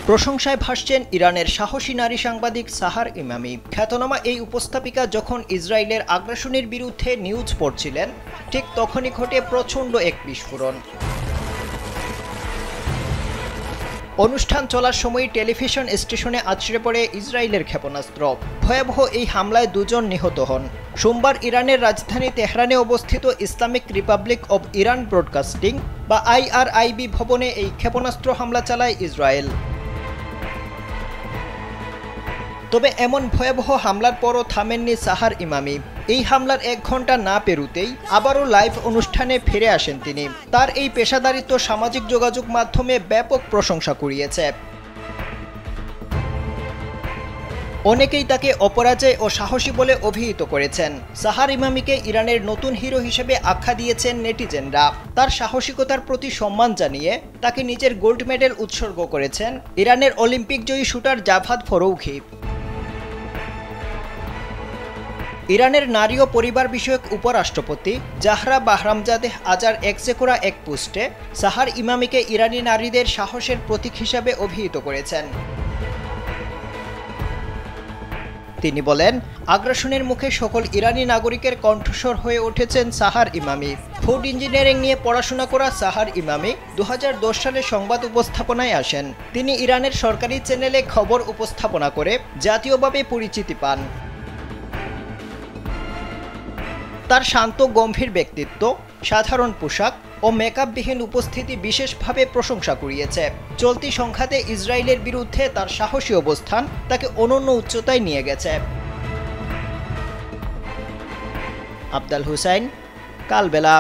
প্রশংসায় ভাসছেন ইরানের সাহসী নারী সাংবাদিক সাহার ইমামি। খ্যাতনামা এই উপস্থাপিকা যখন ইসরায়েলের আগ্রাসনের বিরুদ্ধে নিউজ পড়ছিলেন, ঠিক তখনই ঘটে প্রচণ্ড এক বিস্ফোরণ। অনুষ্ঠান চলার সময় টেলিভিশন স্টেশনে আছড়ে পড়ে ইসরায়েলের ক্ষেপণাস্ত্র। ভয়াবহ এই হামলায় 2 জন নিহত হন। সোমবার ইরানের রাজধানী তেহরানে অবস্থিত Islamic Republic of Iran broadcasting বা IRIB ভবনে এই ক্ষেপণাস্ত্র হামলা চালায় ইসরায়েল। তবে এমন ভয়াবহ হামলার পরও থামেননি সাহার ইমামি। এই হামলার 1 ঘন্টা না পেরুতেই আবারও লাইভ অনুষ্ঠানে ফিরে আসেন তিনি। তার এই পেশাদারিত্ব সামাজিক যোগাযোগ মাধ্যমে ব্যাপক প্রশংসা কুড়িয়েছে। অনেকেই তাকে অপরাজয় ও সাহসী বলে অভিহিত করেছেন। সাহার ইমামিকে ইরানের নতুন হিরো হিসেবে আখ্যা দিয়েছেন নেটিজেনরা। তার সাহসিকতার প্রতি সম্মান জানিয়ে তাকে নিজের গোল্ড মেডেল উৎসর্গ করেছেন ইরানের অলিম্পিক জয়ী শুটার জাভাদ ফরৌখি। ইরানের নারী ও পরিবার বিষয়ক উপরাষ্ট্রপতি জাহরা বাহরামজাদেহ আজার এক্সে করা এক পোস্টে সাহার ইমামিকে ইরানি নারীদের সাহসের প্রতীক হিসাবে অভিহিত করেছেন। তিনি বলেন, আগ্রাসনের মুখে সকল ইরানি নাগরিকের কণ্ঠস্বর হয়ে উঠেছেন সাহার ইমামি। ফুড ইঞ্জিনিয়ারিং নিয়ে পড়াশোনা করা সাহার ইমামি 2010 সালে সংবাদ উপস্থাপনায় আসেন। তিনি ইরানের সরকারি চ্যানেলে খবর উপস্থাপনা করে জাতীয়ভাবে পরিচিতি পান। তার শান্ত গম্ভীর ব্যক্তিত্ব, সাধারণ পোশাক ও মেকআপবিহীন উপস্থিতি বিশেষভাবে প্রশংসা কুড়িয়েছে। চলতি সংঘাতে ইসরায়েলের বিরুদ্ধে তার সাহসী অবস্থান তাকে অনন্য উচ্চতায় নিয়ে গেছে। আফদাল হুসাইন, কালবেলা।